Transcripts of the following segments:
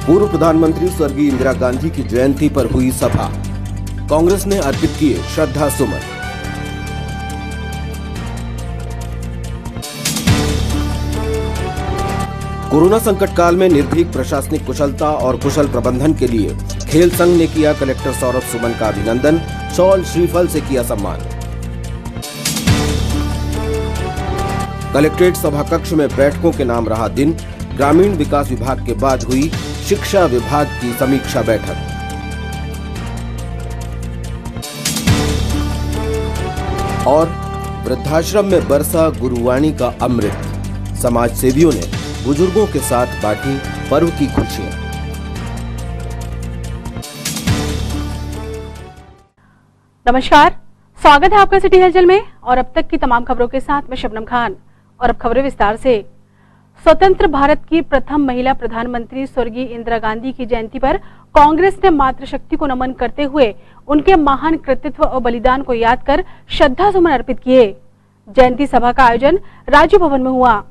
पूर्व प्रधानमंत्री स्वर्गीय इंदिरा गांधी की जयंती पर हुई सभा। कांग्रेस ने अर्पित किए श्रद्धा सुमन। कोरोना संकट काल में निर्भीक प्रशासनिक कुशलता और कुशल प्रबंधन के लिए खेल संघ ने किया कलेक्टर सौरभ सुमन का अभिनंदन। शॉल श्रीफल से किया सम्मान। कलेक्ट्रेट सभा कक्ष में बैठकों के नाम रहा दिन। ग्रामीण विकास विभाग के बाद हुई शिक्षा विभाग की समीक्षा बैठक। और वृद्धाश्रम में बरसा गुरुवाणी का अमृत। समाज सेवियों ने बुजुर्गों के साथ बांटी पर्व की खुशियां। नमस्कार, स्वागत है आपका सिटी हलचल में और अब तक की तमाम खबरों के साथ मैं शबनम खान। और अब खबरें विस्तार से। स्वतंत्र भारत की प्रथम महिला प्रधानमंत्री स्वर्गीय इंदिरा गांधी की जयंती पर कांग्रेस ने मातृशक्ति को नमन करते हुए उनके महान कृतित्व और बलिदान को याद कर श्रद्धा सुमन अर्पित किए। जयंती सभा का आयोजन राजीव भवन में हुआ।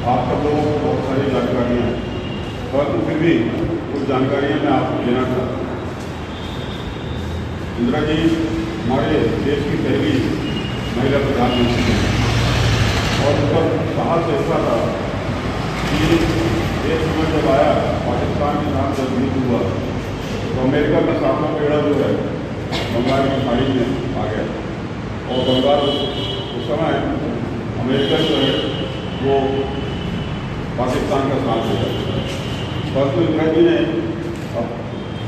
आप सब लोगों को बहुत सारी जानकारियाँ हैं, परंतु फिर भी कुछ जानकारियाँ मैं आपको देना चाहता हूँ। इंदिरा जी हमारे देश की पहली महिला प्रधानमंत्री हैं और उनका साहस ऐसा था कि देश में जब आया, पाकिस्तान के साथ जब युद्ध हुआ तो अमेरिका का सातवां बेड़ा जो है बंगाल की खाड़ी में आ गया और बंगाल उस समय अमेरिका जो है वो पाकिस्तान का साथ दे रहा है। परंतु इंदिरा जी ने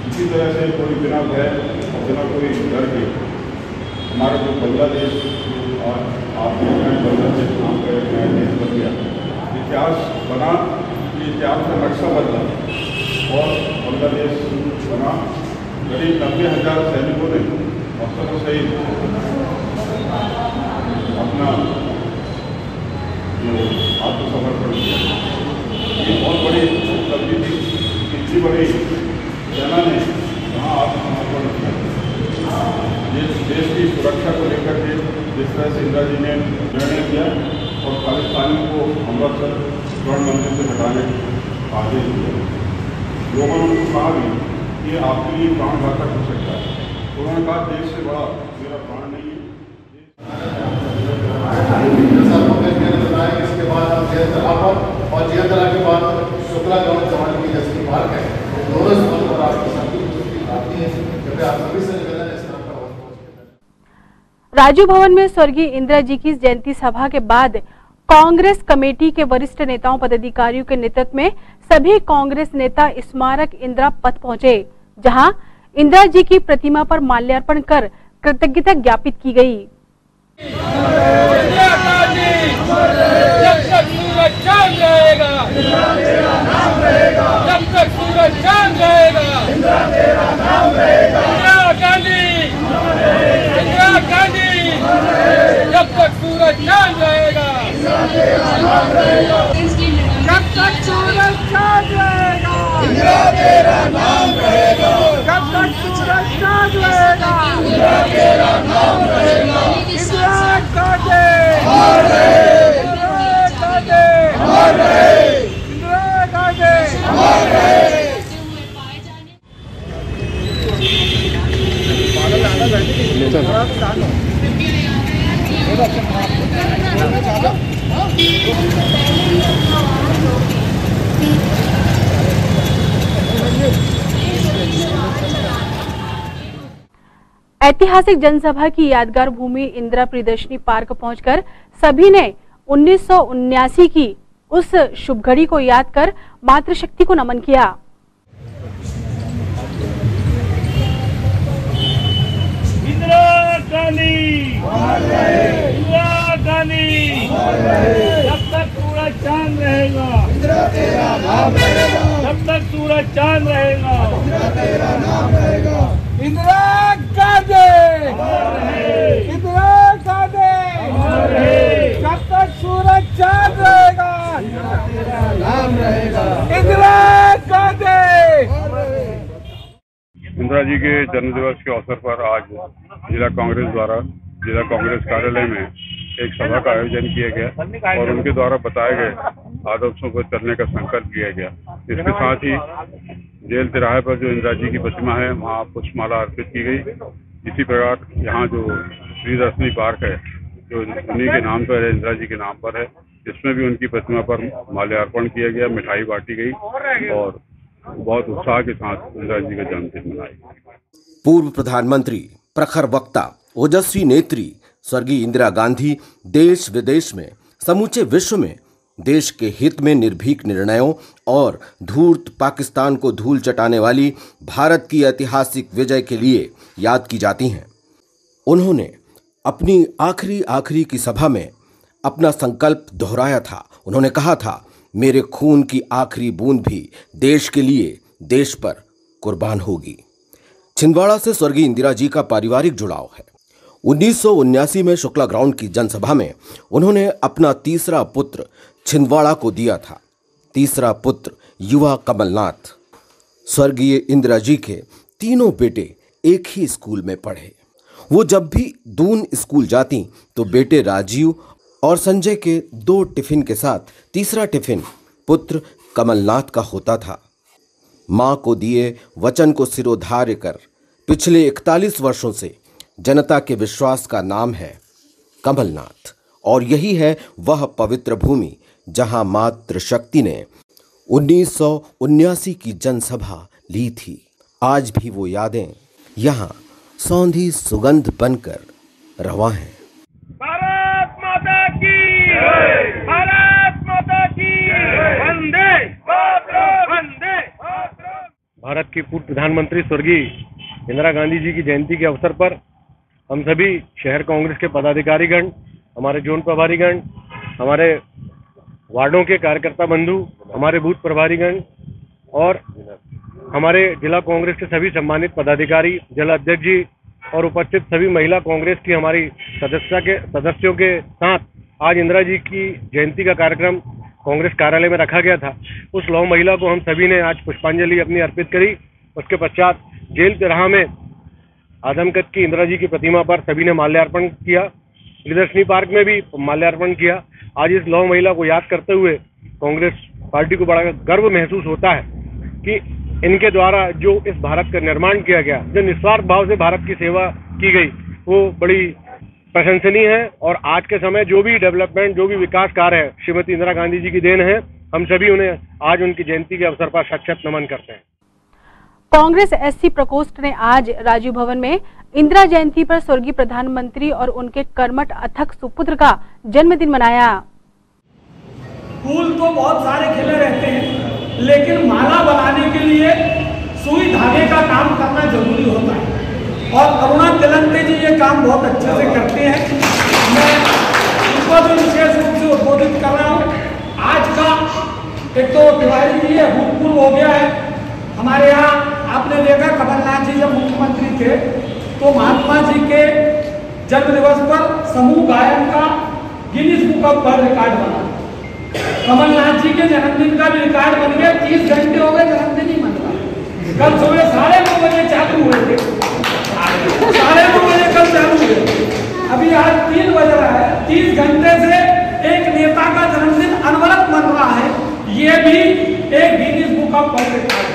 इसी तरह से कोई बिना भय और बिना कोई डर के हमारा जो बांग्लादेश और आप बांग्लादेश नाम का एक नया देश बन गया, इतिहास बना, इतिहास का नक्शा बदला और बांग्लादेश बना। करीब 90,000 सैनिकों ने अफसरों सहित अपना आत्मसमर्पण किया। ये बहुत बड़ी उपलब्धि थी। इतनी बड़ी सेना ने यहाँ आत्मसमर्पण किया। देश की सुरक्षा को लेकर के जिस तरह से इंदिरा जी ने निर्णय किया और खालिस्तानियों को अमृतसर स्वर्ण मंदिर से हटाने का आदेश दिया। लोगों ने उनको कहा भी कि आपके लिए प्राण घातक हो सकता है। उन्होंने कहा देश से बड़ा मेरा प्राण नहीं है। इसके बाद हम जयंतला पर और जयंतला के बाद शुक्ला गौरव चौहान की जैसे पार्क है, दोनों स्थल पर आपकी संतुष्टि आती है। कृपया आप सभी से निवेदन है इस तरह का। राजीव भवन में स्वर्गीय इंदिरा जी की जयंती सभा के बाद कांग्रेस कमेटी के वरिष्ठ नेताओं पदाधिकारियों के नेतृत्व में सभी कांग्रेस नेता स्मारक इंदिरा पथ पहुंचे, जहां इंदिरा जी की प्रतिमा पर माल्यार्पण कर कृतज्ञता ज्ञापित की गई। जब तक सूरज चांद रहेगा, जब तक सूरज चांद रहेगा, इंदिरा गांधी, इंदिरा गांधी, जब तक सूरज चांद रहेगा, जब तक सूरज चांद रहेगा, इंदिरा तेरा नाम रहेगा, जब तक सूरज चांद रहेगा, इंदिरा तेरा नाम रहेगा। इंदिरा गांधी अमर रहे, इंदिरा गांधी अमर रहे, इंदिरा गांधी अमर रहे। ऐतिहासिक जनसभा की यादगार भूमि इंदिरा प्रियदर्शनी पार्क पहुंचकर सभी ने 1979 की उस शुभ घड़ी को याद कर मातृशक्ति को नमन किया। इंदिरा गांधी, इंदिरा गांधी। रहेगा, इंदिरा तेरा नाम रहेगा, जब तक सूरज चांद रहेगा, इंदिरा तेरा नाम रहेगा। इंदिरा गांधी, इंदिरा गांधी, जब तक सूरज चांद रहेगा, नाम रहेगा, इंदिरा गांधी। इंदिरा जी के जन्म दिवस के अवसर पर आज जिला कांग्रेस द्वारा जिला कांग्रेस कार्यालय में एक सभा का आयोजन किया गया और उनके द्वारा बताए गए आदर्शों पर चलने का संकल्प लिया गया। इसके साथ ही जेल तिराहे पर जो इंदिरा जी की प्रतिमा है वहाँ पुष्पमाला अर्पित की गई। इसी प्रकार यहाँ जो प्रियदर्शनी पार्क है जो उन्हीं के नाम पर है, इंदिरा जी के नाम पर है, इसमें भी उनकी प्रतिमा पर माल्यार्पण किया गया, मिठाई बांटी गई और बहुत उत्साह के साथ इंदिरा जी का जन्मदिन मनाया। पूर्व प्रधानमंत्री, प्रखर वक्ता, ओजस्वी नेत्री स्वर्गीय इंदिरा गांधी देश विदेश में, समूचे विश्व में देश के हित में निर्भीक निर्णयों और धूर्त पाकिस्तान को धूल चटाने वाली भारत की ऐतिहासिक विजय के लिए याद की जाती हैं। उन्होंने अपनी आखिरी की सभा में अपना संकल्प दोहराया था। उन्होंने कहा था, मेरे खून की आखिरी बूंद भी देश के लिए, देश पर कुर्बान होगी। छिंदवाड़ा से स्वर्गीय इंदिरा जी का पारिवारिक जुड़ाव है। 1979 में शुक्ला ग्राउंड की जनसभा में उन्होंने अपना तीसरा पुत्र छिंदवाड़ा को दिया था। तीसरा पुत्र युवा कमलनाथ। स्वर्गीय इंदिरा जी के तीनों बेटे एक ही स्कूल में पढ़े। वो जब भी दून स्कूल जाती तो बेटे राजीव और संजय के 2 टिफिन के साथ तीसरा टिफिन पुत्र कमलनाथ का होता था। मां को दिए वचन को सिरोधार्य कर पिछले 41 वर्षों से जनता के विश्वास का नाम है कमलनाथ, और यही है वह पवित्र भूमि जहां मातृशक्ति ने 1979 की जनसभा ली थी। आज भी वो यादें यहां सौंधी सुगंध बनकर रवां हैं। भारत माता की, भारत माता की, वंदे मातरम, वंदे मातरम। भारत की पूर्व प्रधानमंत्री स्वर्गीय इंदिरा गांधी जी की जयंती के अवसर पर हम सभी शहर कांग्रेस के पदाधिकारीगण, हमारे जोन प्रभारीगण, हमारे वार्डों के कार्यकर्ता बंधु, हमारे बूथ प्रभारीगण और हमारे जिला कांग्रेस के सभी सम्मानित पदाधिकारी, जिला अध्यक्ष जी और उपस्थित सभी महिला कांग्रेस की हमारी सदस्यों के साथ आज इंदिरा जी की जयंती का कार्यक्रम कांग्रेस कार्यालय में रखा गया था। उस लौह महिला को हम सभी ने आज पुष्पांजलि अपनी अर्पित करी। उसके पश्चात जेल तिराहा में आदमकद की इंदिरा जी की प्रतिमा पर सभी ने माल्यार्पण किया। प्रियदर्शनी पार्क में भी माल्यार्पण किया। आज इस लौह महिला को याद करते हुए कांग्रेस पार्टी को बड़ा गर्व महसूस होता है कि इनके द्वारा जो इस भारत का निर्माण किया गया, जो निस्वार्थ भाव से भारत की सेवा की गई, वो बड़ी प्रशंसनीय है। और आज के समय जो भी डेवलपमेंट, जो भी विकास कार्य है, श्रीमती इंदिरा गांधी जी की देन है। हम सभी उन्हें आज उनकी जयंती के अवसर पर शत-शत नमन करते हैं। कांग्रेस एससी प्रकोष्ठ ने आज राजीव भवन में इंदिरा जयंती पर स्वर्गीय प्रधानमंत्री और उनके कर्मठ अथक सुपुत्र का जन्मदिन मनाया। फूल तो बहुत सारे खिले रहते हैं, लेकिन माला बनाने के लिए सुई धागे का काम करना जरूरी होता है और अरुणा तिलंते जी ये काम बहुत अच्छे से करते हैं। मैं उनको भी विशेष रूप से उद्बोधित कर रहा हूँ। आज का एक तो तिवारी जी ये भूतपूर्व हो गया है। हमारे यहाँ आपने देखा कमलनाथ जी जब मुख्यमंत्री थे तो महात्मा जी के जन्म दिवस पर समूह गायन का Guinness book of world record बना। कमलनाथ जी के जन्मदिन का भी रिकॉर्ड बन गया। 30 घंटे हो गए, जन्मदिन ही मन रहा। कल सुबह 9:30 बजे चालू हुए थे, 9:30 बजे कल चालू हुए, अभी आज 3 बज रहा है। 30 घंटे से एक नेता का जन्मदिन अनवरत मन रहा है। ये भी एक Guinness book of world record.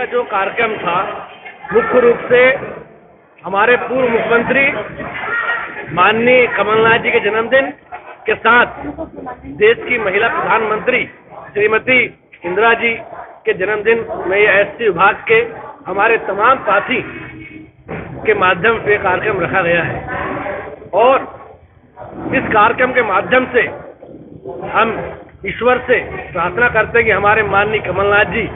जो कार्यक्रम था मुख्य रूप से हमारे पूर्व मुख्यमंत्री माननीय कमलनाथ जी के जन्मदिन के साथ देश की महिला प्रधानमंत्री श्रीमती इंदिरा जी के जन्मदिन में ये एसटी विभाग के हमारे तमाम साथी के माध्यम से कार्यक्रम रखा गया है और इस कार्यक्रम के माध्यम से हम ईश्वर से प्रार्थना करते हैं कि हमारे माननीय कमलनाथ जी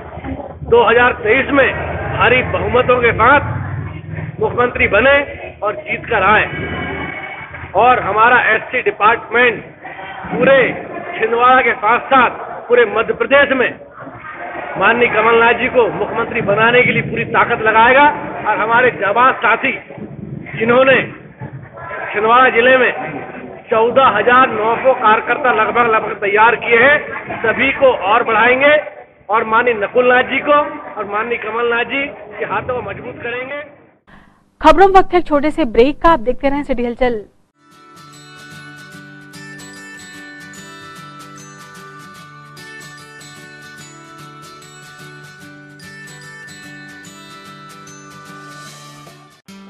2023 में भारी बहुमतों के साथ मुख्यमंत्री बने और जीत कर आए और हमारा एसटी डिपार्टमेंट पूरे छिंदवाड़ा के साथ साथ पूरे मध्य प्रदेश में माननीय कमलनाथ जी को मुख्यमंत्री बनाने के लिए पूरी ताकत लगाएगा और हमारे जाबाज साथी जिन्होंने छिंदवाड़ा जिले में 14,900 कार्यकर्ता लगभग तैयार किए हैं, सभी को और बढ़ाएंगे और माननीय नकुलनाथ जी को और माननीय कमलनाथ जी के हाथों को मजबूत करेंगे। खबरों वक्त है एक छोटे से ब्रेक का, आप देखते रहें सिटी हलचल।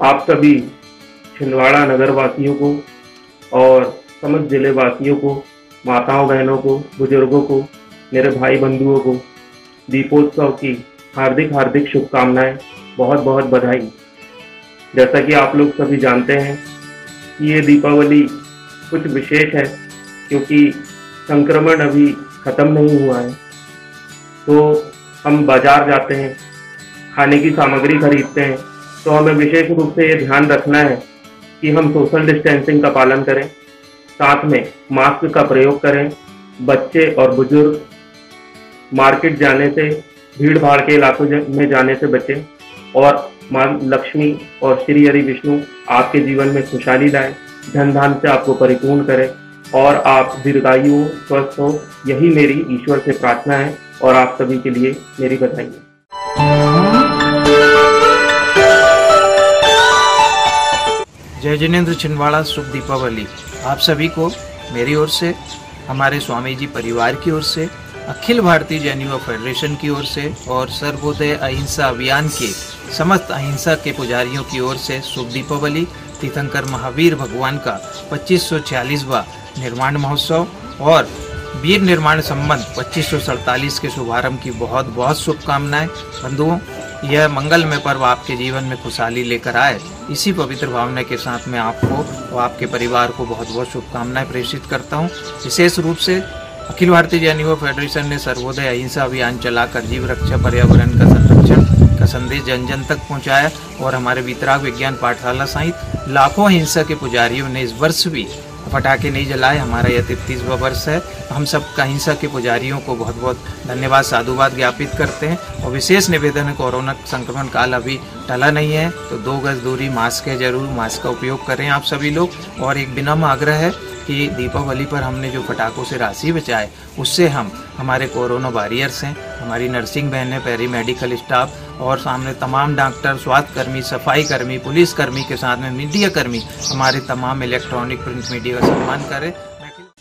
आप सभी छिंदवाड़ा नगर वासियों को और समस्त जिले वासियों को, माताओं बहनों को, बुजुर्गों को, मेरे भाई बंधुओं को दीपोत्सव की हार्दिक हार्दिक शुभकामनाएं, बहुत बहुत बधाई। जैसा कि आप लोग सभी जानते हैं कि ये दीपावली कुछ विशेष है क्योंकि संक्रमण अभी खत्म नहीं हुआ है, तो हम बाजार जाते हैं, खाने की सामग्री खरीदते हैं, तो हमें विशेष रूप से ये ध्यान रखना है कि हम सोशल डिस्टेंसिंग का पालन करें, साथ में मास्क का प्रयोग करें। बच्चे और बुजुर्ग मार्केट जाने से, भीड़ भाड़ के इलाकों में जाने से बचें और मां लक्ष्मी और श्री हरि विष्णु आपके जीवन में खुशहाली लाए, धन धान से आपको परिपूर्ण करें और आप दीर्घायु स्वस्थ हो, यही मेरी ईश्वर से प्रार्थना है और आप सभी के लिए मेरी बधाई है। जय जिनेंद्र छिंदवाड़ा, शुभ दीपावली आप सभी को मेरी ओर से, हमारे स्वामी जी परिवार की ओर से, अखिल भारतीय जैन युवा फेडरेशन की ओर से और सर्वोदय अहिंसा अभियान के समस्त अहिंसा के पुजारियों की ओर से शुभ दीपावली। तीर्थंकर महावीर भगवान का 2546वां निर्माण महोत्सव और वीर निर्माण संबंध 2547 के शुभारंभ की बहुत बहुत शुभकामनाएं। बंधुओं, यह मंगलमय पर्व आपके जीवन में खुशहाली लेकर आए, इसी पवित्र भावना के साथ मैं आपको और आपके परिवार को बहुत बहुत शुभकामनाएं प्रेषित करता हूं। विशेष रूप से अखिल भारतीय जैन युवा फेडरेशन ने सर्वोदय अहिंसा अभियान चलाकर जीव रक्षा, पर्यावरण का संरक्षण का संदेश जन जन तक पहुंचाया और हमारे वीतराग विज्ञान पाठशाला सहित लाखों अहिंसा के पुजारियों ने इस वर्ष भी पटाखे नहीं जलाए। हमारा यह 33वां वर्ष है। हम सब अहिंसा के पुजारियों को बहुत बहुत धन्यवाद, साधुवाद ज्ञापित करते हैं और विशेष निवेदन है, कोरोना संक्रमण काल अभी टला नहीं है तो 2 गज दूरी, मास्क है जरूर, मास्क का उपयोग करें आप सभी लोग। और एक विनम्र आग्रह है कि दीपावली पर हमने जो पटाखों से राशि बचाए उससे हम, हमारे कोरोना वॉरियर्स हैं, हमारी नर्सिंग बहनें, पैरी मेडिकल स्टाफ और सामने तमाम डॉक्टर, स्वास्थ्य कर्मी, सफाई कर्मी, पुलिस कर्मी के साथ में मीडिया कर्मी, हमारे तमाम इलेक्ट्रॉनिक प्रिंट मीडिया का सम्मान करें।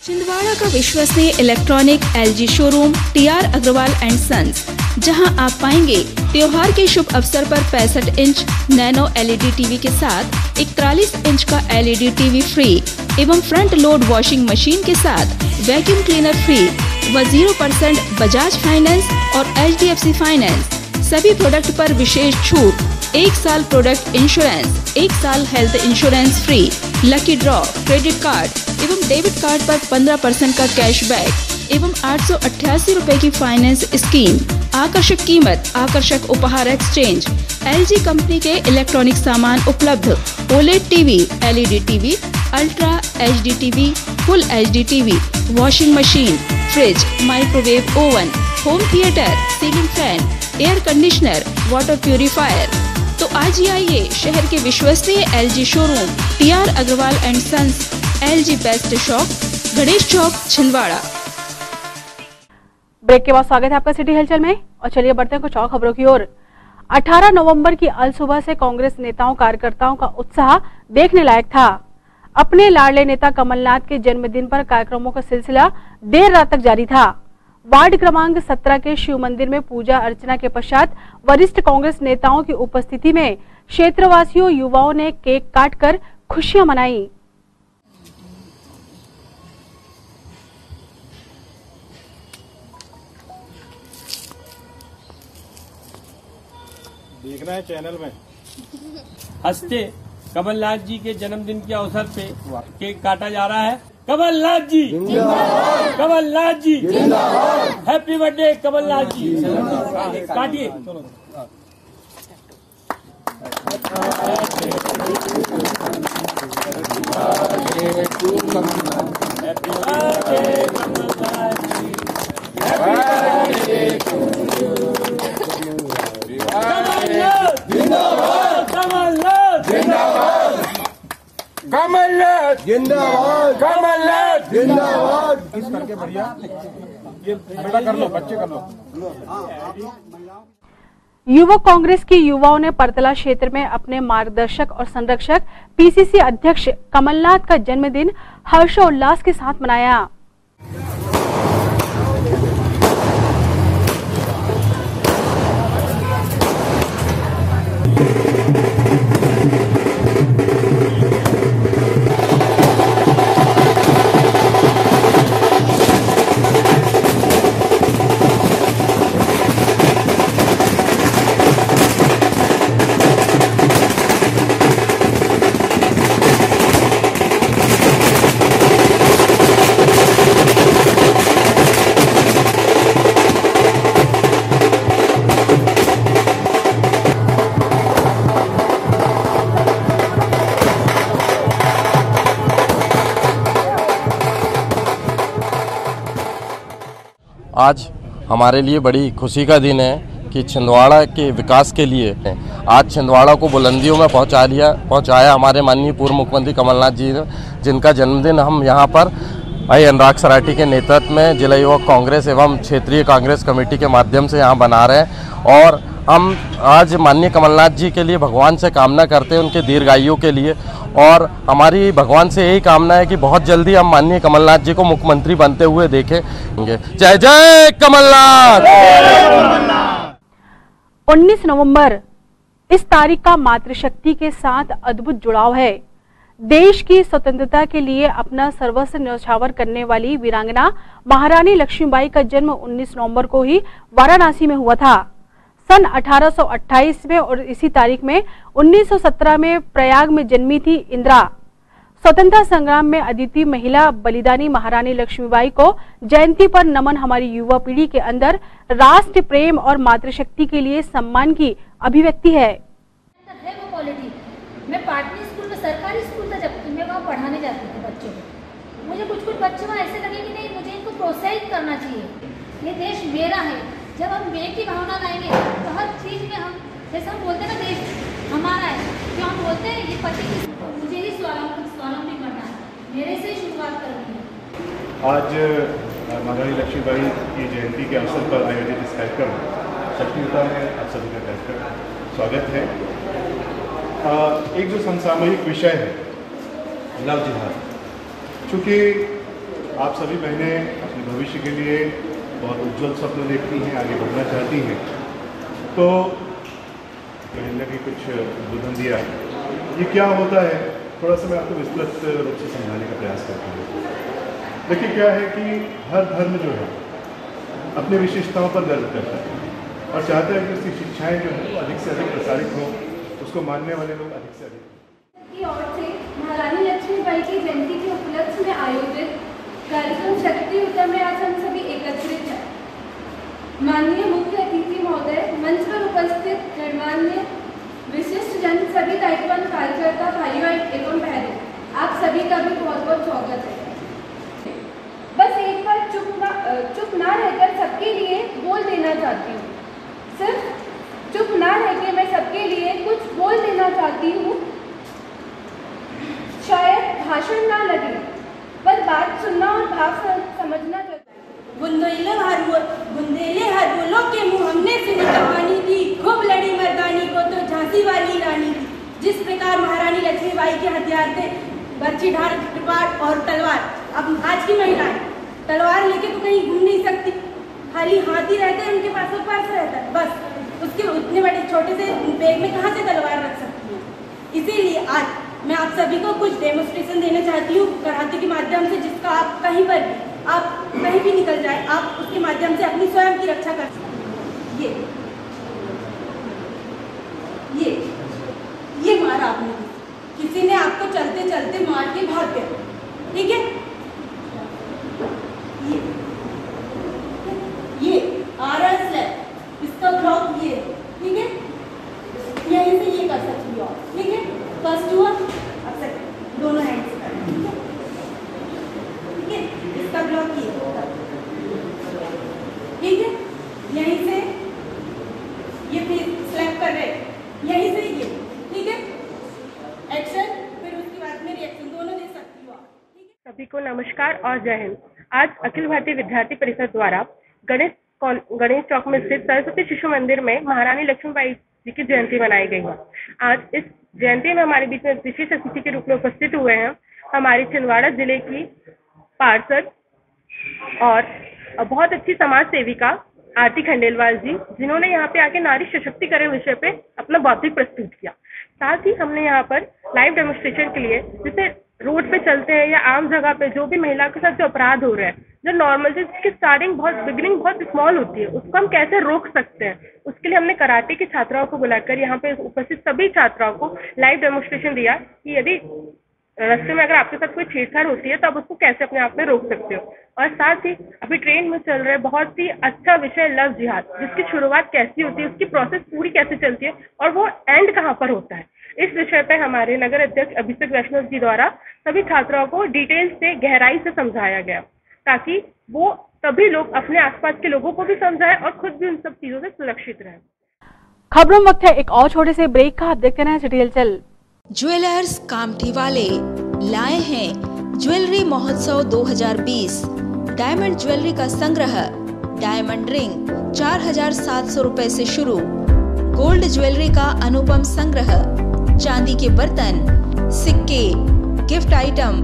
छिंदवाड़ा का विश्वसनीय electronic LG showroom TR Agarwal and sons, जहां आप पाएंगे त्योहार के शुभ अवसर पर 65 इंच नैनो LED टीवी के साथ एक 43 इंच का LED टीवी फ्री एवं फ्रंट लोड वॉशिंग मशीन के साथ वैक्यूम क्लीनर फ्री व 0% बजाज फाइनेंस और HDFC फाइनेंस। सभी प्रोडक्ट पर विशेष छूट, 1 साल प्रोडक्ट इंश्योरेंस, 1 साल health insurance free, lucky draw, credit card एवं डेबिट कार्ड पर 15% का कैशबैक एवं 888 रुपए की फाइनेंस स्कीम। आकर्षक कीमत, आकर्षक उपहार एक्सचेंज। LG कंपनी के इलेक्ट्रॉनिक सामान उपलब्ध, OLED TV, LED TV, ultra HD TV, full HD TV, washing machine, fridge, microwave oven, home theatre, ceiling fan, air conditioner, water purifier. तो आज ही आइए शहर के विश्वसनीय LG showroom TR Agarwal and sons, LG best shop, Ganesh Chowk, Chhindwara. Break के बाद स्वागत है आपका सिटी हलचल में और चलिए बढ़ते हैं कुछ और खबरों की ओर। 18 नवंबर की अल सुबह से कांग्रेस नेताओं कार्यकर्ताओं का उत्साह देखने लायक था। अपने लाडले नेता कमलनाथ के जन्मदिन पर कार्यक्रमों का सिलसिला देर रात तक जारी था। वार्ड क्रमांक 17 के शिव मंदिर में पूजा अर्चना के पश्चात वरिष्ठ कांग्रेस नेताओं की उपस्थिति में क्षेत्रवासियों, युवाओं ने केक काटकर खुशियां मनाई। देखना है चैनल में। हंसते कमलनाथ जी के जन्मदिन के अवसर पे केक काटा जा रहा है। कमलनाथ जी जिंदाबाद, कमलनाथ जी जिंदाबाद, हैप्पी बर्थडे कमलनाथ जी। काटिए। कमलनाथ जिंदाबाद, कमलनाथ जिंदाबाद। इस करके बढ़िया ये बेटा कर लो, बच्चे कर लो। युवक कांग्रेस की युवाओं ने परतला क्षेत्र में अपने मार्गदर्शक और संरक्षक पीसीसी अध्यक्ष कमलनाथ का जन्मदिन हर्षोल्लास के साथ मनाया। आज हमारे लिए बड़ी खुशी का दिन है कि छिंदवाड़ा के विकास के लिए आज छिंदवाड़ा को बुलंदियों में पहुंचाया हमारे माननीय पूर्व मुख्यमंत्री कमलनाथ जी ने, जिनका जन्मदिन हम यहां पर भाई अनुराग सराठी के नेतृत्व में जिला युवक कांग्रेस एवं क्षेत्रीय कांग्रेस कमेटी के माध्यम से यहां बना रहे हैं। और हम आज माननीय कमलनाथ जी के लिए भगवान से कामना करते हैं उनके दीर्घायु के लिए, और हमारी भगवान से यही कामना है कि बहुत जल्दी हम माननीय कमलनाथ जी को मुख्यमंत्री बनते हुए देखेंगे। जय जय कमलनाथ। 19 नवंबर इस तारीख का मातृशक्ति के साथ अद्भुत जुड़ाव है। देश की स्वतंत्रता के लिए अपना सर्वस्व न्यौछावर करने वाली वीरांगना महारानी लक्ष्मीबाई का जन्म 19 नवंबर को ही वाराणसी में हुआ था। सन 1828 में और इसी तारीख में 1917 में प्रयाग में जन्मी थी इंदिरा। स्वतंत्रता संग्राम में अद्वितीय महिला बलिदानी महारानी लक्ष्मीबाई को जयंती पर नमन हमारी युवा पीढ़ी के अंदर राष्ट्र प्रेम और मातृशक्ति के लिए सम्मान की अभिव्यक्ति है। मैं पाटनी स्कूल में, सरकारी स्कूल था, जब मैं वहाँ पढ़ाने जाती थी बच्चों को, मुझे कुछ बच्चे वहाँ ऐसे लगे कि नहीं, मुझे इनको प्रोत्साहित करना चाहिए, ये देश मेरा है। जब हम मैं की भावना लाएंगे तो हर चीज़ में हम, जैसे हम बोलते हैं ना देश हमारा है, जो हम बोलते हैं ये पति की, मुझे ही स्वावलंबी बनना है, मेरे से ही शुरुआत करनी है। आज महारानी लक्ष्मीबाई की जयंती के अवसर पर आयोजित इस कार्यक्रम शक्तियुता में आप सभी का कार्यक्रम स्वागत है। एक जो समसामयिक विषय है लव जिहाद, चूँकि आप सभी बहनें अपने भविष्य के लिए बहुत उज्जवल स्वप्न देखती हैं, आगे बढ़ना चाहती हैं, तो कहने लगी कुछ बुलंदियाँ, ये क्या होता है, थोड़ा सा मैं आपको विस्तृत रूप से समझाने का प्रयास करता हूँ। देखिए क्या है कि हर धर्म जो है अपनी विशेषताओं पर गर्व करता है और चाहता है कि उसकी शिक्षाएँ जो है वो अधिक से अधिक प्रसारित हों, उसको मानने वाले लोग अधिक से अधिक। की ओर से महारानी लक्ष्मीबाई की जयंती के उपलक्ष्य में आयोजित कार्यक्रम शक्तियुता में आज हम सभी एकत्रित हैं। माननीय मुख्य अतिथि महोदय, मंच पर उपस्थित गणमान्य विशिष्ट जन, सभी दायित्ववान कार्यकर्ता भाइयों एवं बहनों, आप सभी का भी बहुत बहुत स्वागत है। बस एक बार चुप ना रहकर सबके लिए बोल देना चाहती हूँ। सिर्फ चुप ना रहकर मैं सबके लिए कुछ बोल देना चाहती हूँ। शायद भाषण ना लगे, पर बात सुनना और भाव समझना चाहिए। बुंदेले हरबोलों के मुँह हमने सुनी कहानी थी, खूब लड़ी मर्दानी को तो झांसी वाली रानी थी। जिस प्रकार महारानी लक्ष्मीबाई के हथियार थे बर्छी, ढाल, कृपाण और तलवार, अब आज की महिलाएं तलवार लेके तो कहीं घूम नहीं सकती, खाली हाथी रहते हैं उनके पास, वो पर्स रहता है बस, उसके उतने बड़े छोटे से बैग में कहाँ से तलवार रख सकती है। इसीलिए आज मैं आप सभी को कुछ डेमोन्स्ट्रेशन देना चाहती हूँ कराटे के माध्यम से, जिसका आप कहीं पर भी, आप कहीं भी निकल जाए, आप उसके माध्यम से अपनी स्वयं की रक्षा कर सकते हैं। ये खराब नहीं की, किसी ने आपको चलते चलते मार के भाग गया, ठीक है। ये RS है, इसका ब्लॉक ये, ठीक है। यहीं से ये कर सकती हो, ठीक है। फर्स्ट हुआ, अब सेकंड, दोनों हैंड से करना, ठीक है। इसका ब्लॉक ये होगा, ठीक है। यहीं से ये स्लैप कर रहे, यहीं से ये, ठीक है। एक्शन, फिर उसके बाद में रिएक्शन, दोनों दे सकती हो आप। सभी को नमस्कार और जय हिंद। आज अखिल भारतीय विद्यार्थी परिषद द्वारा गणेश चौक में स्थित सरस्वती शिशु मंदिर में महारानी लक्ष्मीबाई जी की जयंती मनाई गई है। आज इस जयंती में हमारे बीच में विशेष अतिथि के रूप में उपस्थित हुए हैं हमारी छिंदवाड़ा जिले की पार्षद और बहुत अच्छी समाज सेविका आरती खंडेलवाल जी, जिन्होंने यहाँ पे आके नारी सशक्तिकरण विषय पे अपना बौद्धिक प्रस्तुत किया। साथ ही हमने यहाँ पर लाइव डेमोन्स्ट्रेशन के लिए, जैसे रोड पे चलते हैं या आम जगह पे जो भी महिला के साथ जो अपराध हो रहे हैं, जो नॉर्मल से जिसकी बिगिनिंग बहुत स्मॉल होती है, उसको हम कैसे रोक सकते हैं, उसके लिए हमने कराटे की छात्राओं को बुलाकर यहाँ पे उपस्थित सभी छात्राओं को लाइव डेमोन्स्ट्रेशन दिया कि यदि रास्ते में अगर आपके साथ कोई छेड़छाड़ होती है तो आप उसको कैसे अपने आप में रोक सकते हो। और साथ ही अभी ट्रेन में चल रहे बहुत ही अच्छा विषय लव जिहाद, जिसकी शुरुआत कैसी होती है, उसकी प्रोसेस पूरी कैसे चलती है और वो एंड कहाँ पर होता है, इस विषय पे हमारे नगर अध्यक्ष अभिषेक वैष्णव जी द्वारा सभी छात्राओं को डिटेल से गहराई से समझाया गया, ताकि वो सभी लोग अपने आसपास के लोगों को भी समझाएं और खुद भी उन सब चीजों से सुरक्षित रहें। खबरों में वक्त है एक और छोटे से ब्रेक का। आप देखते रहें सिटी हलचल। ज्वेलर्स कामठी वाले लाए हैं ज्वेलरी महोत्सव 2020। डायमंड ज्वेलरी का संग्रह, डायमंड रिंग 4,700 रुपए से शुरू, गोल्ड ज्वेलरी का अनुपम संग्रह, चांदी के बर्तन, सिक्के, गिफ्ट आइटम,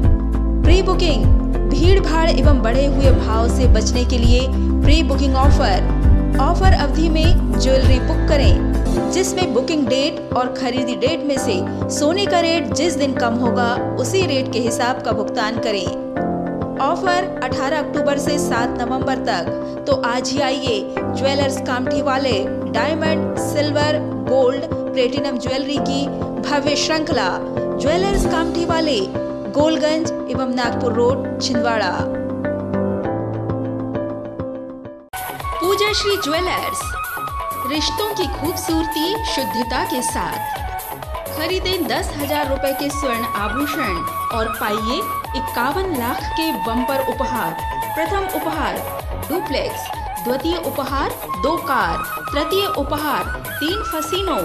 प्री बुकिंग, भीड़ भाड़ एवं बढ़े हुए भाव से बचने के लिए प्री बुकिंग ऑफर अवधि में ज्वेलरी बुक करें, जिसमें बुकिंग डेट और खरीदी डेट में से सोने का रेट जिस दिन कम होगा उसी रेट के हिसाब का भुगतान करें। ऑफर 18 अक्टूबर से 7 नवंबर तक। तो आज ही आइए ज्वेलर्स कामठी वाले diamond, silver, gold, platinum jewellery की भव्य श्रृंखला ज्वेलर्स कामठी वाले, गोलगंज एवं नागपुर रोड, छिंदवाड़ा। पूजा श्री ज्वेलर्स, रिश्तों की खूबसूरती शुद्धता के साथ। खरीदें 10,000 रुपए के स्वर्ण आभूषण और पाइए 51 लाख के बम्पर उपहार। प्रथम उपहार डुप्लेक्स, द्वितीय उपहार 2 कार, तृतीय उपहार 3 फसीनो,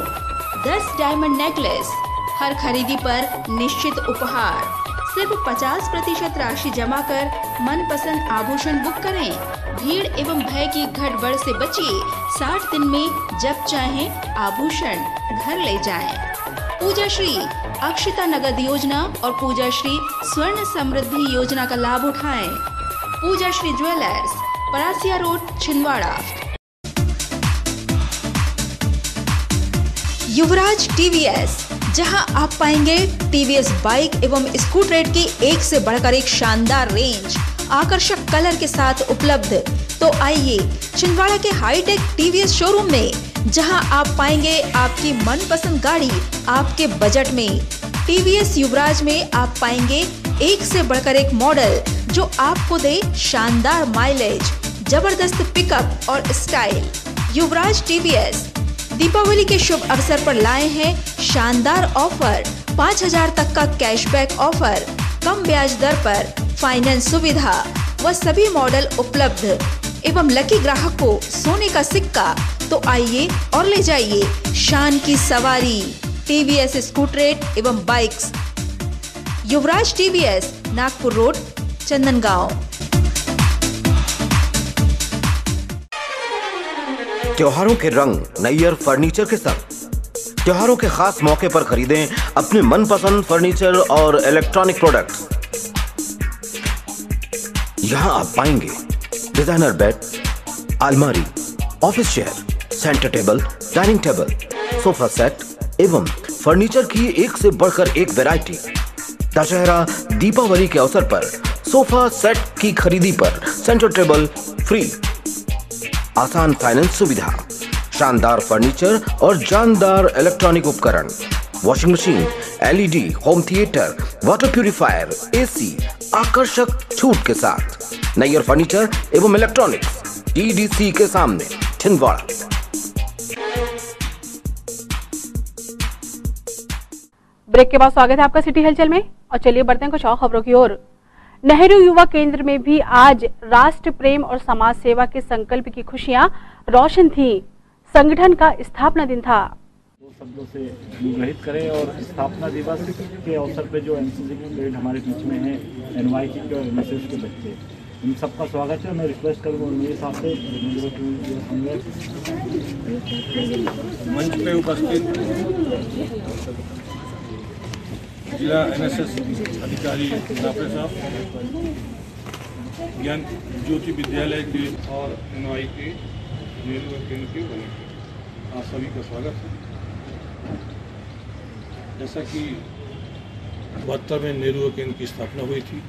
10 डायमंड नेकलेस। हर खरीदी पर निश्चित उपहार। सिर्फ 50% राशि जमा कर मनपसंद आभूषण बुक करें। भीड़ एवं भय की गड़बड़ से बचिए। 60 दिन में जब चाहें आभूषण घर ले जाएं। पूजा श्री अक्षता नगद योजना और पूजा श्री स्वर्ण समृद्धि योजना का लाभ उठाएं। पूजा श्री ज्वेलर्स, परासिया रोड, छिंदवाड़ा। युवराज टीवीएस, जहां आप पाएंगे टीवीएस बाइक एवं स्कूटर की एक से बढ़कर एक शानदार रेंज आकर्षक कलर के साथ उपलब्ध। तो आइए छिंदवाड़ा के हाईटेक टीवीएस शोरूम में, जहां आप पाएंगे आपकी मनपसंद गाड़ी आपके बजट में। टीवीएस युवराज में आप पाएंगे एक से बढ़कर एक मॉडल जो आपको दे शानदार माइलेज, जबरदस्त पिकअप और स्टाइल। युवराज टीवीएस दीपावली के शुभ अवसर पर लाए हैं शानदार ऑफर। 5,000 तक का कैशबैक ऑफर, कम ब्याज दर पर फाइनेंस सुविधा व सभी मॉडल उपलब्ध एवं लकी ग्राहक को सोने का सिक्का। तो आइए और ले जाइए शान की सवारी। टीवीएस स्कूटरेट एवं बाइक्स। युवराज टीवीएस, नागपुर रोड, चंदनगांव। त्योहारों के रंग नैयर फर्नीचर के संग। त्योहारों के खास मौके पर खरीदें अपने मनपसंद फर्नीचर और इलेक्ट्रॉनिक प्रोडक्ट्स। यहां आप पाएंगे डिजाइनर बेड, अलमारी, office chair, centre table, dining table, sofa set एवं फर्नीचर की एक से बढ़कर एक वैरायटी। दशहरा दीपावली के अवसर पर सोफा सेट की खरीदी पर सेंटर टेबल फ्री। आसान फाइनेंस सुविधा, शानदार फर्नीचर और जानदार इलेक्ट्रॉनिक उपकरण। Washing machine, LED, home theatre, water purifier, AC आकर्षक छूट के साथ। नैयर फर्नीचर एवं इलेक्ट्रॉनिक्स, TDC के सामने, छिंदवाड़ा। ब्रेक के बाद स्वागत है आपका सिटी हलचल में और चलिए बढ़ते हैं कुछ और खबरों की ओर। नेहरू युवा केंद्र में भी आज राष्ट्र प्रेम और समाज सेवा के संकल्प की खुशियां रोशन थी। संगठन का स्थापना दिन था। दो शब्दों से अनुग्रहित करें और स्थापना दिवस के अवसर पे जो एनसीसी के कैडेट हमारे बीच में हैं, NYC के और NSS के बच्चे, इन सबका स्वागत है। मैं रिक्वेस्ट करूँगा मेरे साथ से मंच पे उपस्थित जिला NSS अधिकारी नाफे साहब, ज्ञान ज्योति विद्यालय के और NY के नेहरू केंद्र के आप सभी का स्वागत है। जैसा कि 72 में नेहरू केंद्र की स्थापना हुई थी,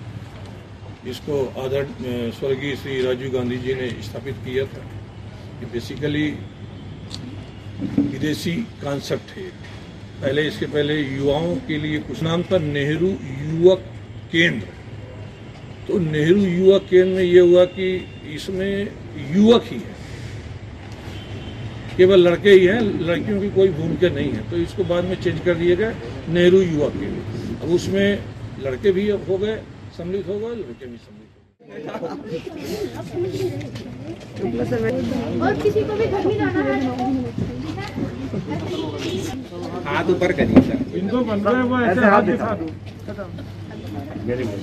इसको आदरणीय स्वर्गीय श्री राजीव गांधी जी ने स्थापित किया था। ये बेसिकली विदेशी कॉन्सेप्ट है। पहले इसके पहले युवाओं के लिए कुछ नाम था नेहरू युवक केंद्र। तो नेहरू युवक केंद्र में ये हुआ कि इसमें युवक ही है, केवल लड़के ही हैं, लड़कियों की कोई भूमिका नहीं है। तो इसको बाद में चेंज कर दिया गया नेहरू युवक केंद्र। अब उसमें लड़के भी हो गए, सम्मिलित हो गए, लड़के भी सम्मिलित हो गए। और किसी को भी घर में जाना है हाथ ऊपर करिए सर। इनको बन रहा है वो ऐसे हाथ दिखा दो। Very good.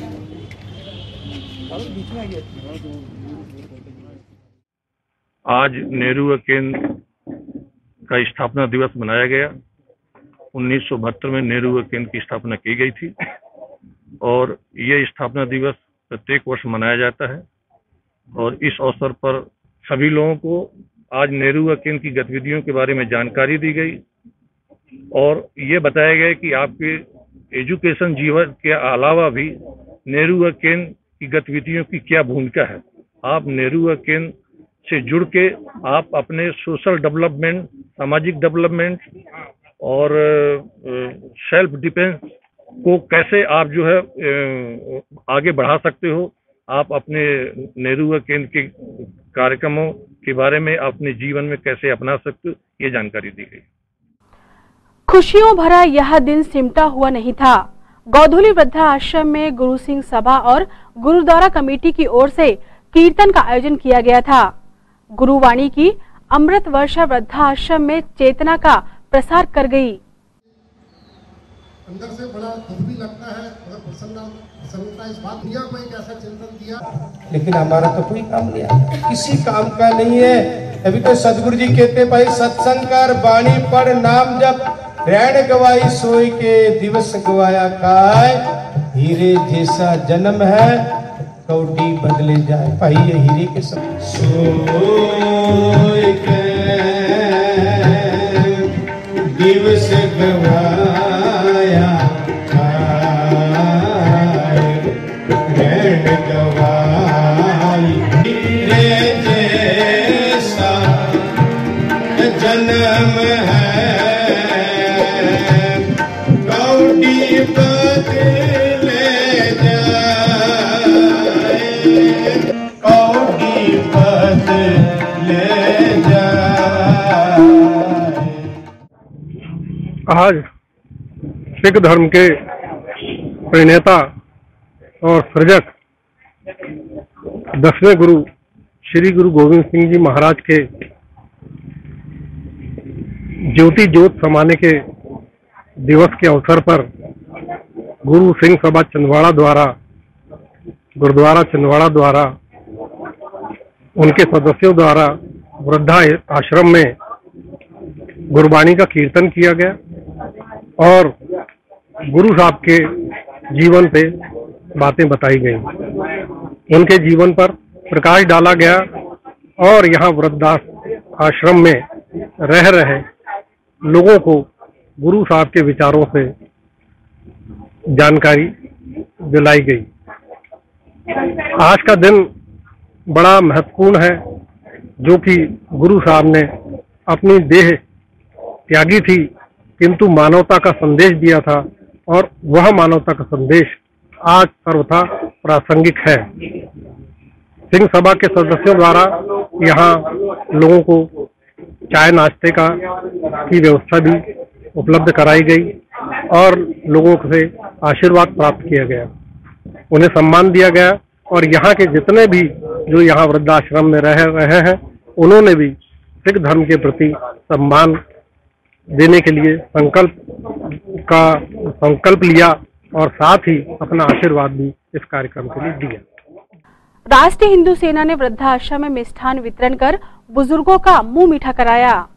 आज नेहरू केंद्र का स्थापना दिवस मनाया गया। 1972 में नेहरू केंद्र की स्थापना की गई थी और ये स्थापना दिवस प्रत्येक वर्ष मनाया जाता है। और इस अवसर पर सभी लोगों को आज नेहरू केंद्र की गतिविधियों के बारे में जानकारी दी गई और ये बताया गया कि आपके एजुकेशन जीवन के अलावा भी नेहरू केंद्र की गतिविधियों की क्या भूमिका है। आप नेहरू केंद्र से जुड़ के आप अपने सोशल डेवलपमेंट, सामाजिक डेवलपमेंट और सेल्फ डिफेंस को कैसे आप जो है आगे बढ़ा सकते हो। आप अपने नेहरू केंद्र के कार्यक्रमों के बारे में अपने जीवन में कैसे अपना सकते हो, ये जानकारी दी गई। खुशियों भरा यह दिन सिमटा हुआ नहीं था। गौधुली वृद्धा आश्रम में गुरु सिंह सभा और गुरुद्वारा कमेटी की ओर से कीर्तन का आयोजन किया गया था। गुरुवाणी की अमृत वर्षा वृद्धा आश्रम में चेतना का प्रसार कर गई। अंदर से बड़ा दुख भी लगता है, मगर प्रसन्नता इस बात दिया कोई कैसा चिंतन दिया, लेकिन हमारा तो कोई काम नहीं आया, किसी काम का नहीं है। अभी तो सदगुरु जी कहते भाई सत्संग कर, बाणी पढ़, नाम जप, रैण गवाई सोई के दिवस गवाया काय, हीरे जैसा जन्म है कौड़ी बदले जाए। भाई ये हीरे के सब सोई के दिवस गवाया रैण गवाई, हीरे जैसा जन्म है कौड़ी बदले जाए, कौड़ी बदले जाए। आज सिख धर्म के प्रणेता और सृजक 10वें गुरु श्री गुरु गोविंद सिंह जी महाराज के ज्योति ज्योत समाने के दिवस के अवसर पर गुरु सिंह सभा छिंदवाड़ा द्वारा, गुरुद्वारा छिंदवाड़ा द्वारा, उनके सदस्यों द्वारा वृद्धा आश्रम में गुरबाणी का कीर्तन किया गया और गुरु साहब के जीवन पे बातें बताई गई, उनके जीवन पर प्रकाश डाला गया और यहाँ वृद्धा आश्रम में रह रहे लोगों को गुरु साहब के विचारों से जानकारी दिलाई गई। आज का दिन बड़ा महत्वपूर्ण है, जो कि गुरु साहब ने अपनी देह त्यागी थी किंतु मानवता का संदेश दिया था और वह मानवता का संदेश आज सर्वथा प्रासंगिक है। सिंह सभा के सदस्यों द्वारा यहाँ लोगों को चाय नाश्ते की व्यवस्था भी उपलब्ध कराई गई और लोगों से आशीर्वाद प्राप्त किया गया, उन्हें सम्मान दिया गया और यहाँ के जितने भी जो यहाँ वृद्धाश्रम में रह रहे हैं उन्होंने भी सिख धर्म के प्रति सम्मान देने के लिए संकल्प लिया और साथ ही अपना आशीर्वाद भी इस कार्यक्रम के लिए दिया। राष्ट्रीय हिंदू सेना ने वृद्धाश्रम में मिष्ठान वितरण कर बुजुर्गों का मुंह मीठा कराया।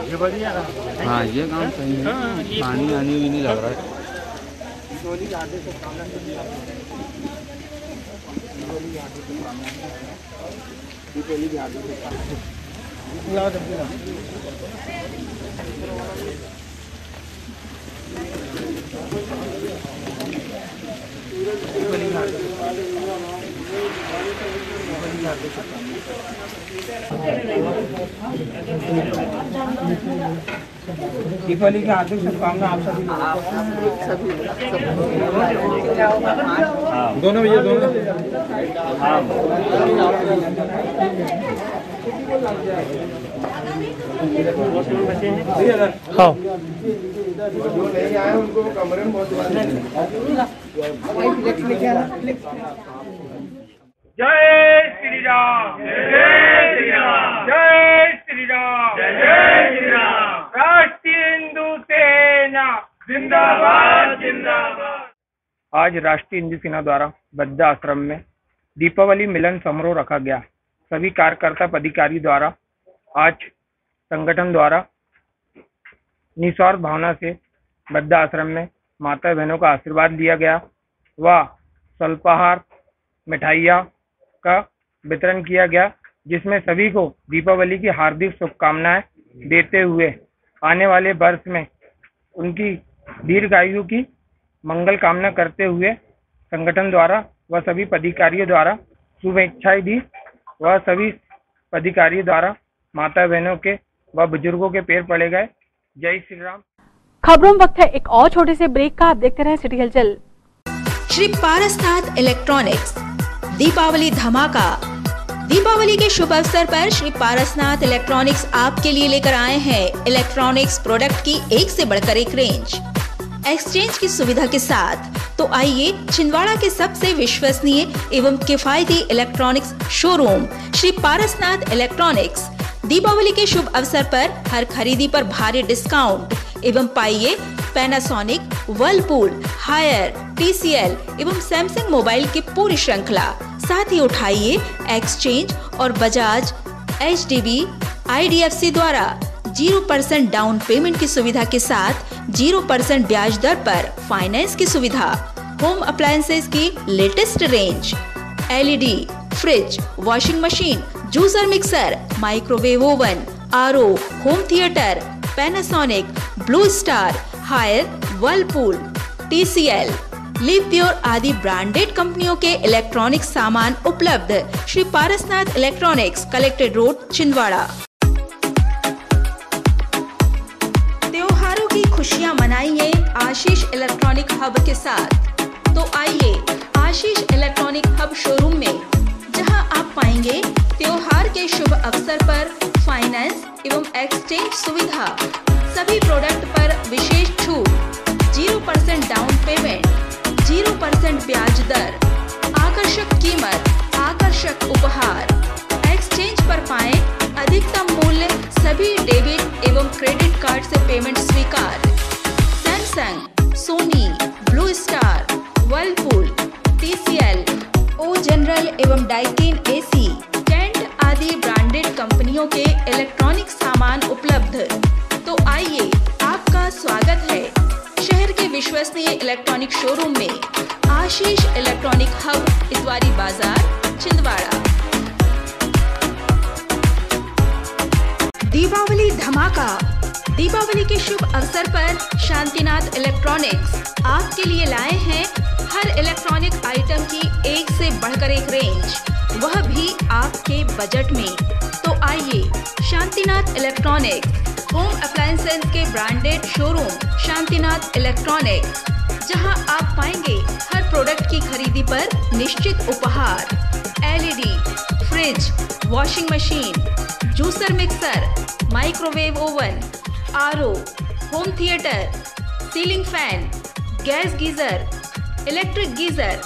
ये बढ़िया हाँ ये काम सही है, पानी आनी भी नहीं लग रहा है। दीपावली की हार्दिक शुभकामना आप सभी दोनों भैया दोनों हाँ जो नहीं आए उनको कमरे में बहुत जय श्री राम जय श्री राम जय श्री राम जय श्री राम। राष्ट्रीय हिंदू सेना जिंदाबाद जिंदाबाद। आज राष्ट्रीय हिंदू सेना द्वारा वृद्धा आश्रम में दीपावली मिलन समारोह रखा गया। सभी कार्यकर्ता पदाधिकारी द्वारा आज संगठन द्वारा निस्वार्थ भावना से वृद्धा आश्रम में माता बहनों का आशीर्वाद लिया गया व स्वल्पाहार मिठाइयाँ का वितरण किया गया, जिसमें सभी को दीपावली की हार्दिक शुभकामनाएं देते हुए आने वाले वर्ष में उनकी दीर्घायु की मंगल कामना करते हुए संगठन द्वारा व सभी पदाधिकारियों द्वारा शुभेच्छाएं दी व सभी पदाधिकारियों द्वारा माता बहनों के व बुजुर्गों के पैर पड़े गए। जय श्री राम। खबरों में वक्त है एक और छोटे से ब्रेक का। आप देखते रहे सिटी हलचल। श्री पारसनाथ इलेक्ट्रॉनिक्स दीपावली धमाका। दीपावली के शुभ अवसर पर श्री पारसनाथ इलेक्ट्रॉनिक्स आपके लिए लेकर आए हैं इलेक्ट्रॉनिक्स प्रोडक्ट की एक से बढ़कर एक रेंज एक्सचेंज की सुविधा के साथ। तो आइए छिंदवाड़ा के सबसे विश्वसनीय एवं किफायती electronics showroom Shri Parasnath electronics Deepavali के शुभ अवसर पर हर खरीदी पर भारी डिस्काउंट एवं पाइए पैनासोनिक, व्हर्लपूल, हायर, TCL एवं सैमसंग मोबाइल की पूरी श्रृंखला। साथ ही उठाइए एक्सचेंज और बजाज, HDB, IDFC द्वारा 0% डाउन पेमेंट की सुविधा के साथ 0% ब्याज दर पर फाइनेंस की सुविधा। होम अप्लायंसेज की latest range LED, fridge, washing machine, juicer mixer, microwave oven, RO, home theatre, Panasonic, Blue Star, Haier, Whirlpool, TCL, Livpure आदि ब्रांडेड कंपनियों के इलेक्ट्रॉनिक सामान उपलब्ध। Shri Parasnath electronics, collected road, Chhindwara. त्योहारों की खुशियां मनाइए आशीष इलेक्ट्रॉनिक हब के साथ। तो आइए आशीष इलेक्ट्रॉनिक हब शोरूम में, जहां आप पाएंगे त्योहार के शुभ अवसर पर फाइनेंस एवं एक्सचेंज सुविधा। सभी प्रोडक्ट पर विशेष छूट, 0% डाउन पेमेंट, 0% ब्याज दर, आकर्षक कीमत, आकर्षक उपहार। एक्सचेंज पर पाएं अधिकतम मूल्य। सभी डेबिट एवं क्रेडिट कार्ड से पेमेंट स्वीकार। Samsung, Sony, Blue Star, Whirlpool, TCL, O General एवं डाइकिन AC, कैंट आदि ब्रांडेड कंपनियों के इलेक्ट्रॉनिक सामान उपलब्ध। तो आइए, आपका स्वागत है शहर के विश्वसनीय इलेक्ट्रॉनिक शोरूम में, आशीष इलेक्ट्रॉनिक हब, इतवारी बाजार, छिंदवाड़ा। दीपावली धमाका। दीपावली के शुभ अवसर पर शांतिनाथ इलेक्ट्रॉनिक्स आपके लिए लाए हैं हर इलेक्ट्रॉनिक आइटम की एक से बढ़कर एक रेंज। वह भी आपके बजट में। तो आइए शांतिनाथ इलेक्ट्रॉनिक्स होम अप्लायंसेज के ब्रांडेड शोरूम शांतिनाथ इलेक्ट्रॉनिक्स, जहां आप पाएंगे हर प्रोडक्ट की खरीदी पर निश्चित उपहार। LED, fridge, washing machine, juicer mixer, microwave oven, RO, home theatre, ceiling fan, gas geyser, electric geyser,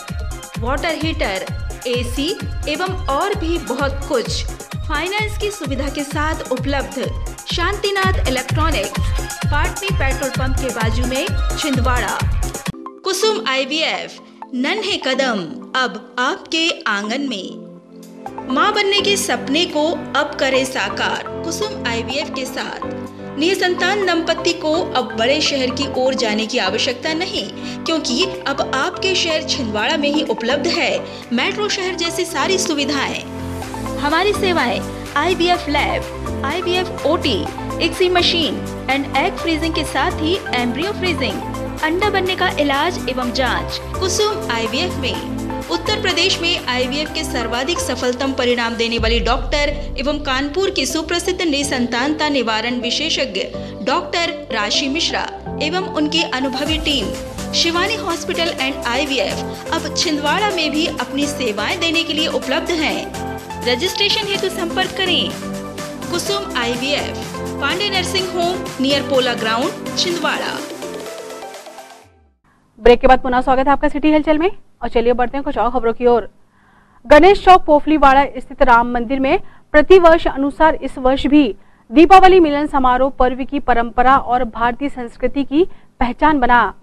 water heater, AC एवं और भी बहुत कुछ फाइनेंस की सुविधा के साथ उपलब्ध। Shantinath electronics, Patni petrol pump के बाजू में, छिंदवाड़ा। कुसुम आईवीएफ, नन्हे कदम अब आपके आंगन में। मां बनने के सपने को अब करे साकार कुसुम आईवीएफ के साथ। निसंतान दंपत्ति को अब बड़े शहर की ओर जाने की आवश्यकता नहीं, क्योंकि अब आपके शहर छिंदवाड़ा में ही उपलब्ध है मेट्रो शहर जैसी सारी सुविधाएं। हमारी सेवाएं IVF lab, IVF OT, ICSI machine and egg freezing के साथ ही एम्ब्रियो फ्रीजिंग, अंडा बनने का इलाज एवं जांच। कुसुम आईवीएफ में उत्तर प्रदेश में आईवीएफ के सर्वाधिक सफलतम परिणाम देने वाली डॉक्टर एवं कानपुर की सुप्रसिद्ध निसंतानता निवारण विशेषज्ञ डॉक्टर राशि मिश्रा एवं उनकी अनुभवी team Shivani hospital and IVF अब छिंदवाड़ा में भी अपनी सेवाएं देने के लिए उपलब्ध हैं। रजिस्ट्रेशन हेतु संपर्क करें Kusum IVF, Pande nursing home near Pola ground, Chhindwara. Break के बाद पुनः स्वागत है आपका सिटी हलचल में, और चलिए बढ़ते हैं कुछ और खबरों की ओर। गणेश चौक पोफलीवाड़ा स्थित राम मंदिर में प्रतिवर्ष अनुसार इस वर्ष भी दीपावली मिलन समारोह पर्व की परंपरा और भारतीय संस्कृति की पहचान बना।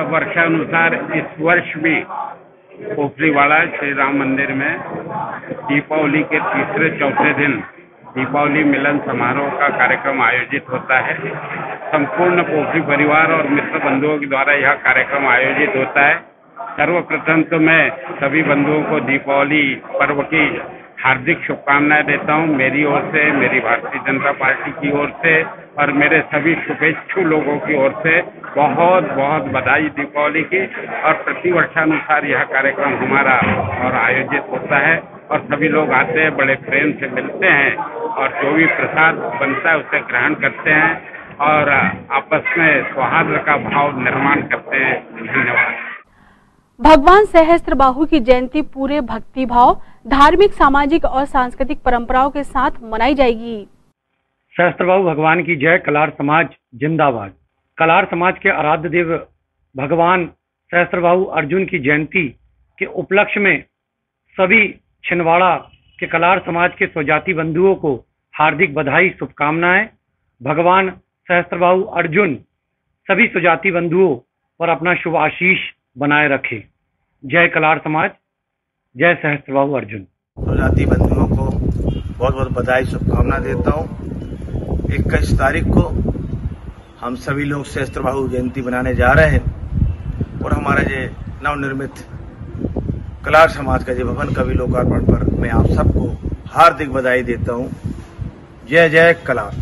वर्षानुसार इस वर्ष भी पोफलीवाड़ा श्री राम मंदिर में दीपावली के तीसरे चौथे दिन दीपावली मिलन समारोह का कार्यक्रम आयोजित होता है। संपूर्ण पोफली परिवार और मित्र बंधुओं के द्वारा यह कार्यक्रम आयोजित होता है। सर्वप्रथम तो मैं सभी बंधुओं को दीपावली पर्व की हार्दिक शुभकामनाएं देता हूं, मेरी ओर से, मेरी भारतीय जनता पार्टी की ओर से और मेरे सभी शुभेच्छु लोगों की ओर से बहुत बहुत बधाई दीपावली की। और प्रतिवर्षानुसार यह कार्यक्रम हमारा और आयोजित होता है और सभी लोग आते हैं, बड़े प्रेम से मिलते हैं और जो भी प्रसाद बनता है उसे ग्रहण करते हैं और आपस में सौहार्द का भाव निर्माण करते हैं। धन्यवाद। भगवान सहस्त्रबाहु की जयंती पूरे भक्ति भाव, धार्मिक, सामाजिक और सांस्कृतिक परंपराओं के साथ मनाई जाएगी। सहस्त्रबाहु भगवान की जय। कलार समाज जिंदाबाद। कलार समाज के आराध्य देव भगवान सहस्त्रबाहु अर्जुन की जयंती के उपलक्ष्य में सभी छिंदवाड़ा के कलार समाज के स्वजाति बंधुओं को हार्दिक बधाई, शुभकामनाएं। भगवान सहस्त्रबाहु अर्जुन सभी स्वजाति बंधुओं पर अपना शुभ आशीष बनाए रखे। जय कलार समाज, जय सहस्त्रबाहु अर्जुन। स्वजाति बंधुओं को बहुत बहुत बधाई, शुभकामना देता हूँ। 21 तारीख को हम सभी लोग सहस्त्रबाहु जयंती मनाने जा रहे हैं और हमारा ये नवनिर्मित कलार समाज का जो भवन का भी लोकार्पण पर मैं आप सबको हार्दिक बधाई देता हूँ। जय जय कलार।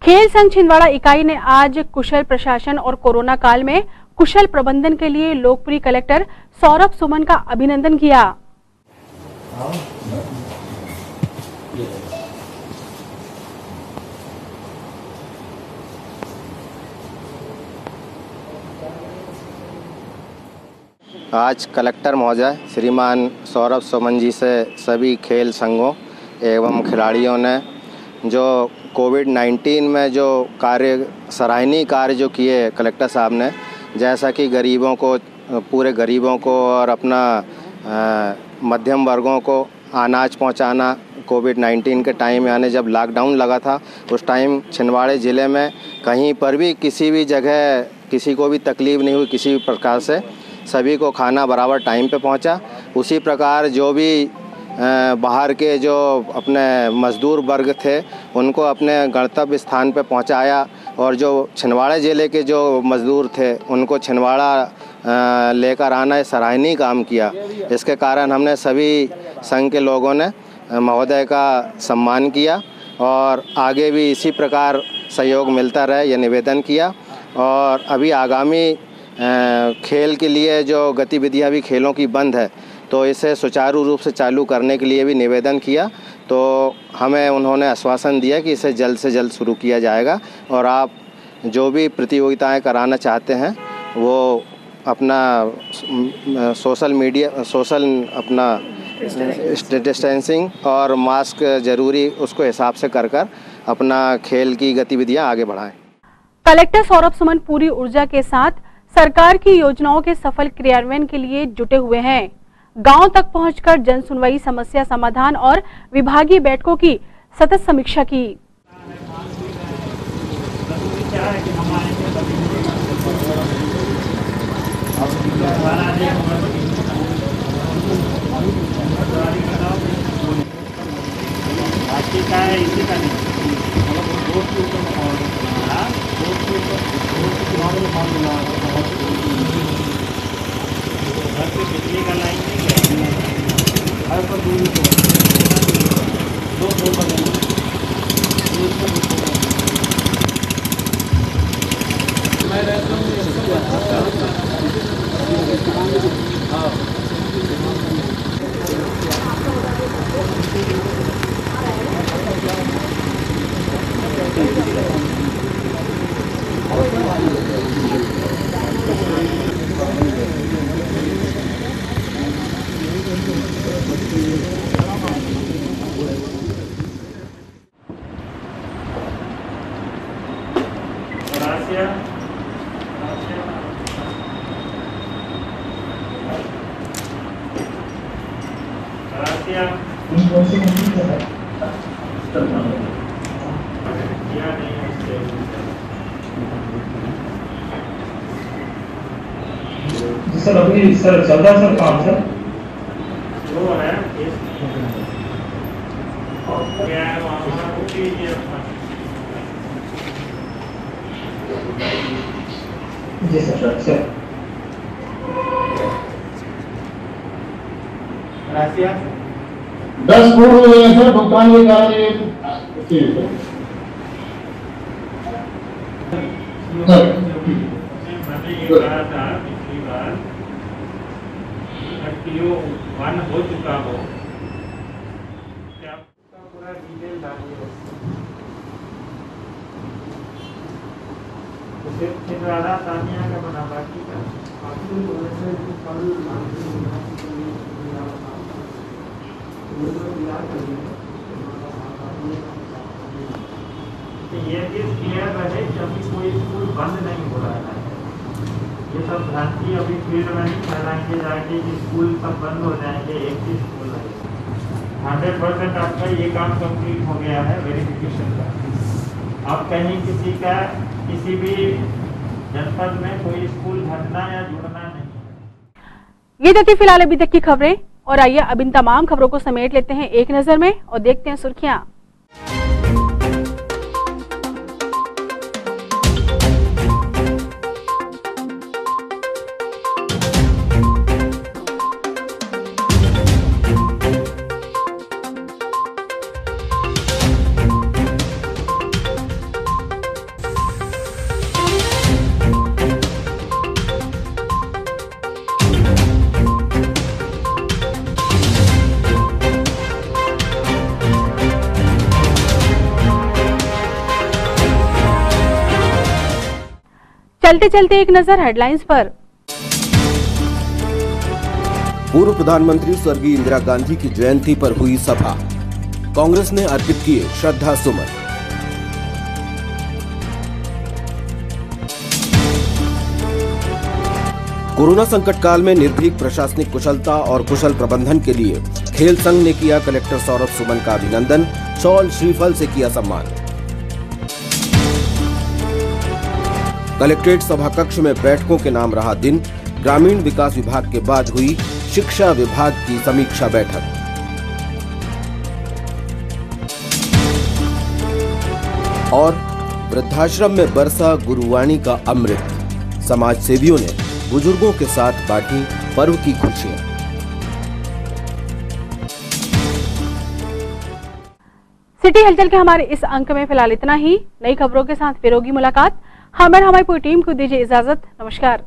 खेल संघ छिंदवाड़ा इकाई ने आज कुशल प्रशासन और कोरोना काल में कुशल प्रबंधन के लिए लोकप्रिय कलेक्टर सौरभ सुमन का अभिनंदन किया। आज कलेक्टर महोदय श्रीमान सौरभ सुमन जी से सभी खेल संघों एवं खिलाड़ियों ने जो कोविड-19 में जो कार्य, सराहनीय कार्य जो किए कलेक्टर साहब ने, जैसा कि गरीबों को, पूरे गरीबों को और अपना मध्यम वर्गों को अनाज पहुंचाना, कोविड-19 के टाइम, यानी जब लॉकडाउन लगा था उस टाइम छिंदवाड़ा ज़िले में कहीं पर भी किसी भी जगह किसी को भी तकलीफ़ नहीं हुई किसी भी प्रकार से। सभी को खाना बराबर टाइम पे पहुंचा। उसी प्रकार जो भी बाहर के जो अपने मज़दूर वर्ग थे उनको अपने गंतव्य स्थान पे पहुंचाया, और जो छिंदवाड़ा ज़िले के जो मज़दूर थे उनको छिंदवाड़ा लेकर आना सराहनीय काम किया। इसके कारण हमने सभी संघ के लोगों ने महोदय का सम्मान किया और आगे भी इसी प्रकार सहयोग मिलता रहे, ये निवेदन किया। और अभी आगामी खेल के लिए जो गतिविधियां भी खेलों की बंद है, तो इसे सुचारू रूप से चालू करने के लिए भी निवेदन किया। तो हमें उन्होंने आश्वासन दिया कि इसे जल्द से जल्द शुरू किया जाएगा, और आप जो भी प्रतियोगिताएं कराना चाहते हैं वो अपना सोशल अपना डिस्टेंसिंग और मास्क जरूरी उसको हिसाब से कर अपना खेल की गतिविधियां आगे बढ़ाएं। कलेक्टर सौरभ सुमन पूरी ऊर्जा के साथ सरकार की योजनाओं के सफल क्रियान्वयन के लिए जुटे हुए हैं। गांव तक पहुंचकर जन सुनवाई, समस्या समाधान और विभागीय बैठकों की सतत समीक्षा की। बिजली का लाइन नहीं है, हर पर दूरी सर अभी सर चल रहा है सर काम सर वो है क्या है वहाँ जी सर अच्छा 10 फुट हो गए सर भुगतान के कारण ये वन हो चुका हो पूरा डिटेल डालिए। तो सिर्फ छिंदवाड़ा तानिया का बना, बाकी का ये चीज क्लियर रहे कि अभी कोई स्कूल बंद नहीं हो रहा है। ये सब भ्रांति अभी फील्ड में नहीं फैलाएंगे जाके कि स्कूल सब बंद हो जाएंगे, एक ही स्कूल है। 100% आपका ये काम कंप्लीट हो गया है वेरिफिकेशन का। अब कहीं किसी का किसी भी जनपद में कोई स्कूल हटना या जुड़ना नहीं। ये थी फिलहाल अभी तक की खबरें, और आइए अब इन तमाम खबरों को समेट लेते हैं एक नजर में और देखते हैं सुर्खियां। चलते चलते एक नजर हेडलाइंस पर। पूर्व प्रधानमंत्री स्वर्गीय इंदिरा गांधी की जयंती पर हुई सभा, कांग्रेस ने अर्पित किए श्रद्धा सुमन। कोरोना संकट काल में निर्भीक प्रशासनिक कुशलता और कुशल प्रबंधन के लिए खेल संघ ने किया कलेक्टर सौरभ सुमन का अभिनंदन, शॉल श्रीफल से किया सम्मान। कलेक्ट्रेट सभा कक्ष में बैठकों के नाम रहा दिन, ग्रामीण विकास विभाग के बाद हुई शिक्षा विभाग की समीक्षा बैठक। और वृद्धाश्रम में बरसा गुरुवाणी का अमृत, समाज सेवियों ने बुजुर्गों के साथ बांटी पर्व की खुशियां। सिटी हलचल के हमारे इस अंक में फिलहाल इतना ही। नई खबरों के साथ फिर होगी मुलाकात। हमें हमारी पूरी टीम को दीजिए इजाजत। नमस्कार।